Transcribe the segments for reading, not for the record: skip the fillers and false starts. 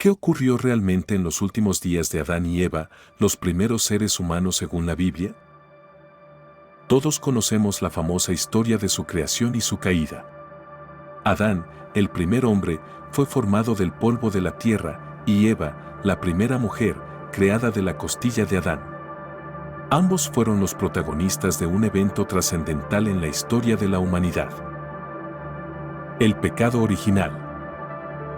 ¿Qué ocurrió realmente en los últimos días de Adán y Eva, los primeros seres humanos según la Biblia? Todos conocemos la famosa historia de su creación y su caída. Adán, el primer hombre, fue formado del polvo de la tierra, y Eva, la primera mujer, creada de la costilla de Adán. Ambos fueron los protagonistas de un evento trascendental en la historia de la humanidad. El pecado original.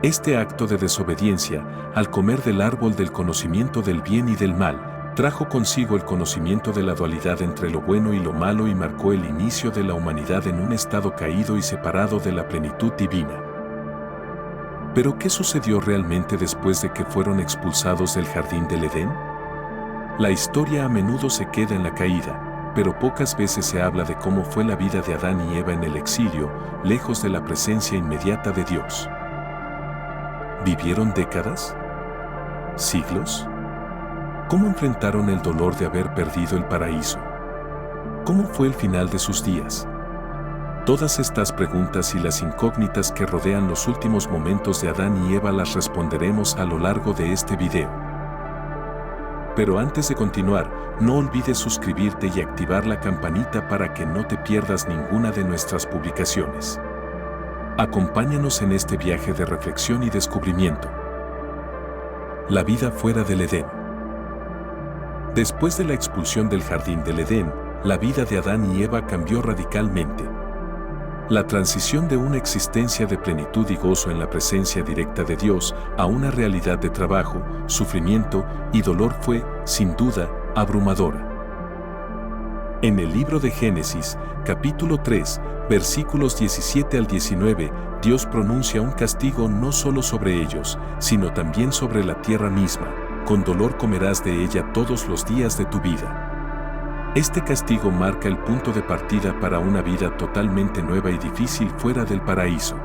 Este acto de desobediencia, al comer del árbol del conocimiento del bien y del mal, trajo consigo el conocimiento de la dualidad entre lo bueno y lo malo y marcó el inicio de la humanidad en un estado caído y separado de la plenitud divina. ¿Pero qué sucedió realmente después de que fueron expulsados del jardín del Edén? La historia a menudo se queda en la caída, pero pocas veces se habla de cómo fue la vida de Adán y Eva en el exilio, lejos de la presencia inmediata de Dios. ¿Vivieron décadas? ¿Siglos? ¿Cómo enfrentaron el dolor de haber perdido el paraíso? ¿Cómo fue el final de sus días? Todas estas preguntas y las incógnitas que rodean los últimos momentos de Adán y Eva las responderemos a lo largo de este video. Pero antes de continuar, no olvides suscribirte y activar la campanita para que no te pierdas ninguna de nuestras publicaciones. Acompáñanos en este viaje de reflexión y descubrimiento. La vida fuera del Edén. Después de la expulsión del jardín del Edén, la vida de Adán y Eva cambió radicalmente. La transición de una existencia de plenitud y gozo en la presencia directa de Dios a una realidad de trabajo, sufrimiento y dolor fue, sin duda, abrumadora. En el libro de Génesis, capítulo 3, versículos 17 al 19, Dios pronuncia un castigo no solo sobre ellos, sino también sobre la tierra misma. Con dolor comerás de ella todos los días de tu vida. Este castigo marca el punto de partida para una vida totalmente nueva y difícil fuera del paraíso.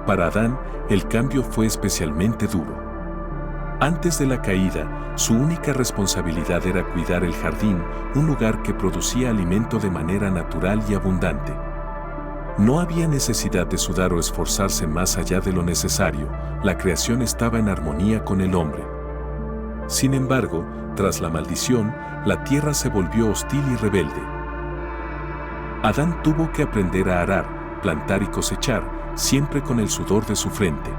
Para Adán, el cambio fue especialmente duro. Antes de la caída, su única responsabilidad era cuidar el jardín, un lugar que producía alimento de manera natural y abundante. No había necesidad de sudar o esforzarse más allá de lo necesario, la creación estaba en armonía con el hombre. Sin embargo, tras la maldición, la tierra se volvió hostil y rebelde. Adán tuvo que aprender a arar, plantar y cosechar, siempre con el sudor de su frente.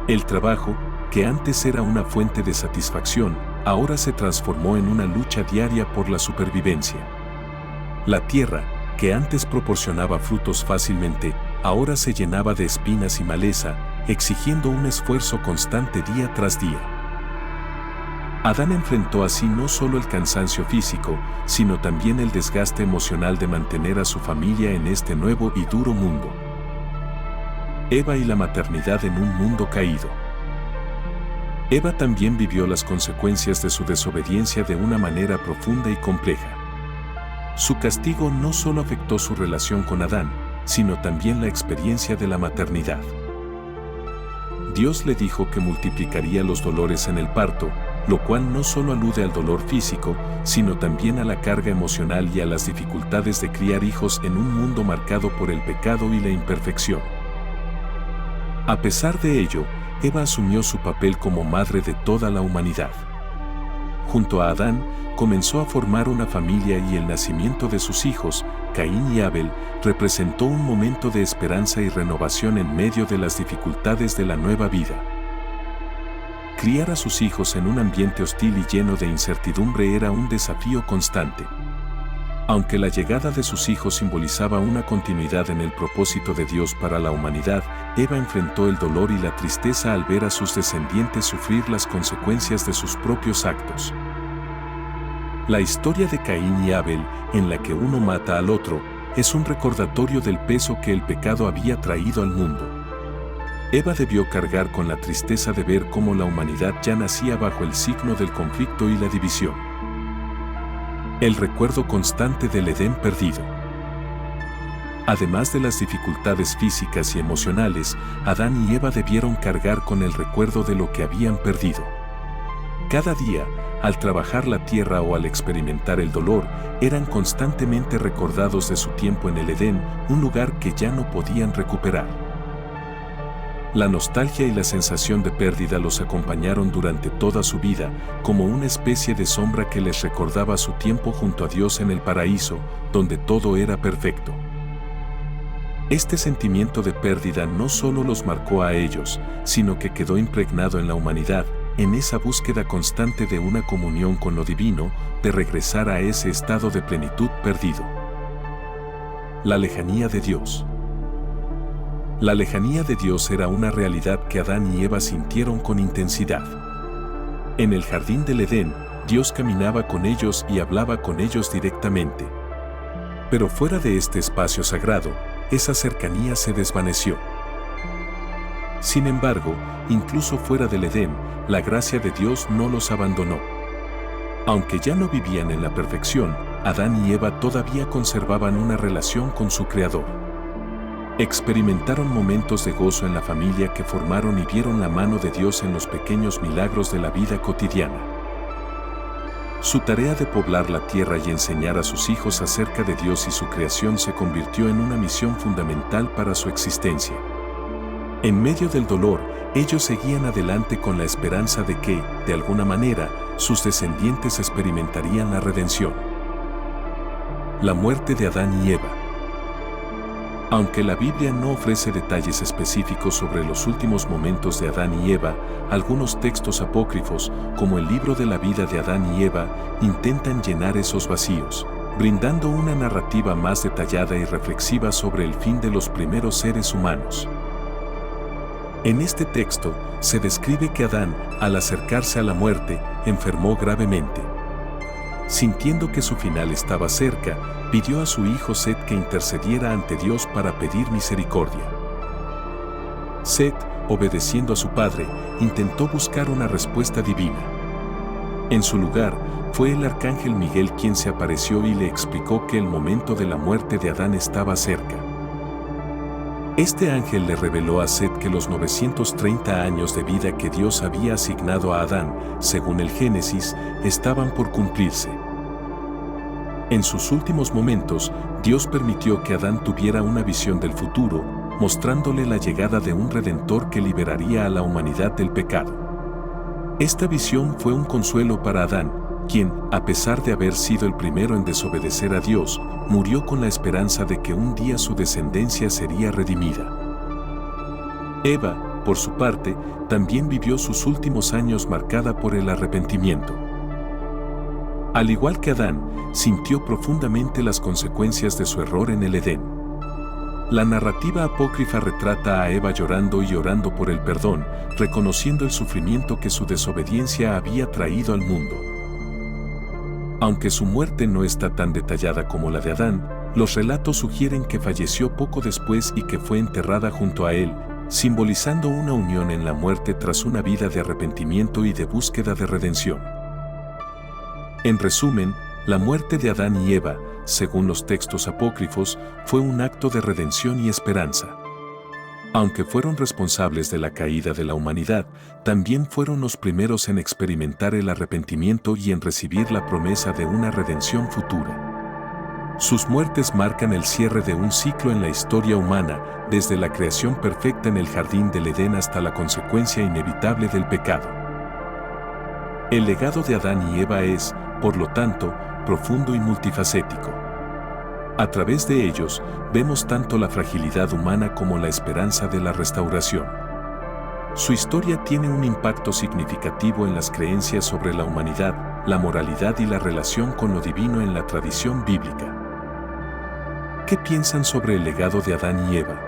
El trabajo, que antes era una fuente de satisfacción, ahora se transformó en una lucha diaria por la supervivencia. La tierra, que antes proporcionaba frutos fácilmente, ahora se llenaba de espinas y maleza, exigiendo un esfuerzo constante día tras día. Adán enfrentó así no solo el cansancio físico, sino también el desgaste emocional de mantener a su familia en este nuevo y duro mundo. Eva y la maternidad en un mundo caído. Eva también vivió las consecuencias de su desobediencia de una manera profunda y compleja. Su castigo no solo afectó su relación con Adán, sino también la experiencia de la maternidad. Dios le dijo que multiplicaría los dolores en el parto, lo cual no solo alude al dolor físico, sino también a la carga emocional y a las dificultades de criar hijos en un mundo marcado por el pecado y la imperfección. A pesar de ello, Eva asumió su papel como madre de toda la humanidad. Junto a Adán, comenzó a formar una familia y el nacimiento de sus hijos, Caín y Abel, representó un momento de esperanza y renovación en medio de las dificultades de la nueva vida. Criar a sus hijos en un ambiente hostil y lleno de incertidumbre era un desafío constante. Aunque la llegada de sus hijos simbolizaba una continuidad en el propósito de Dios para la humanidad, Eva enfrentó el dolor y la tristeza al ver a sus descendientes sufrir las consecuencias de sus propios actos. La historia de Caín y Abel, en la que uno mata al otro, es un recordatorio del peso que el pecado había traído al mundo. Eva debió cargar con la tristeza de ver cómo la humanidad ya nacía bajo el signo del conflicto y la división. El recuerdo constante del Edén perdido. Además de las dificultades físicas y emocionales, Adán y Eva debieron cargar con el recuerdo de lo que habían perdido. Cada día, al trabajar la tierra o al experimentar el dolor, eran constantemente recordados de su tiempo en el Edén, un lugar que ya no podían recuperar. La nostalgia y la sensación de pérdida los acompañaron durante toda su vida, como una especie de sombra que les recordaba su tiempo junto a Dios en el paraíso, donde todo era perfecto. Este sentimiento de pérdida no solo los marcó a ellos, sino que quedó impregnado en la humanidad, en esa búsqueda constante de una comunión con lo divino, de regresar a ese estado de plenitud perdido. La lejanía de Dios. La lejanía de Dios era una realidad que Adán y Eva sintieron con intensidad. En el jardín del Edén, Dios caminaba con ellos y hablaba con ellos directamente. Pero fuera de este espacio sagrado, esa cercanía se desvaneció. Sin embargo, incluso fuera del Edén, la gracia de Dios no los abandonó. Aunque ya no vivían en la perfección, Adán y Eva todavía conservaban una relación con su Creador. Experimentaron momentos de gozo en la familia que formaron y vieron la mano de Dios en los pequeños milagros de la vida cotidiana. Su tarea de poblar la tierra y enseñar a sus hijos acerca de Dios y su creación se convirtió en una misión fundamental para su existencia. En medio del dolor, ellos seguían adelante con la esperanza de que, de alguna manera, sus descendientes experimentarían la redención. La muerte de Adán y Eva. Aunque la Biblia no ofrece detalles específicos sobre los últimos momentos de Adán y Eva, algunos textos apócrifos, como el libro de la vida de Adán y Eva, intentan llenar esos vacíos, brindando una narrativa más detallada y reflexiva sobre el fin de los primeros seres humanos. En este texto, se describe que Adán, al acercarse a la muerte, enfermó gravemente. Sintiendo que su final estaba cerca, pidió a su hijo Set que intercediera ante Dios para pedir misericordia. Set, obedeciendo a su padre, intentó buscar una respuesta divina. En su lugar, fue el arcángel Miguel quien se apareció y le explicó que el momento de la muerte de Adán estaba cerca. Este ángel le reveló a Set que los 930 años de vida que Dios había asignado a Adán, según el Génesis, estaban por cumplirse. En sus últimos momentos, Dios permitió que Adán tuviera una visión del futuro, mostrándole la llegada de un Redentor que liberaría a la humanidad del pecado. Esta visión fue un consuelo para Adán, quien, a pesar de haber sido el primero en desobedecer a Dios, murió con la esperanza de que un día su descendencia sería redimida. Eva, por su parte, también vivió sus últimos años marcada por el arrepentimiento. Al igual que Adán, sintió profundamente las consecuencias de su error en el Edén. La narrativa apócrifa retrata a Eva llorando y orando por el perdón, reconociendo el sufrimiento que su desobediencia había traído al mundo. Aunque su muerte no está tan detallada como la de Adán, los relatos sugieren que falleció poco después y que fue enterrada junto a él, simbolizando una unión en la muerte tras una vida de arrepentimiento y de búsqueda de redención. En resumen, la muerte de Adán y Eva, según los textos apócrifos, fue un acto de redención y esperanza. Aunque fueron responsables de la caída de la humanidad, también fueron los primeros en experimentar el arrepentimiento y en recibir la promesa de una redención futura. Sus muertes marcan el cierre de un ciclo en la historia humana, desde la creación perfecta en el jardín del Edén hasta la consecuencia inevitable del pecado. El legado de Adán y Eva es, por lo tanto, profundo y multifacético. A través de ellos, vemos tanto la fragilidad humana como la esperanza de la restauración. Su historia tiene un impacto significativo en las creencias sobre la humanidad, la moralidad y la relación con lo divino en la tradición bíblica. ¿Qué piensan sobre el legado de Adán y Eva?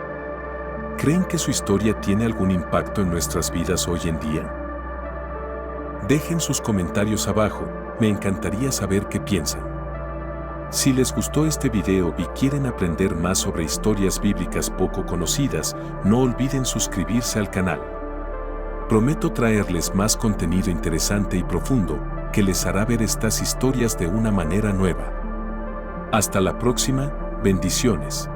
¿Creen que su historia tiene algún impacto en nuestras vidas hoy en día? Dejen sus comentarios abajo, me encantaría saber qué piensan. Si les gustó este video y quieren aprender más sobre historias bíblicas poco conocidas, no olviden suscribirse al canal. Prometo traerles más contenido interesante y profundo, que les hará ver estas historias de una manera nueva. Hasta la próxima, bendiciones.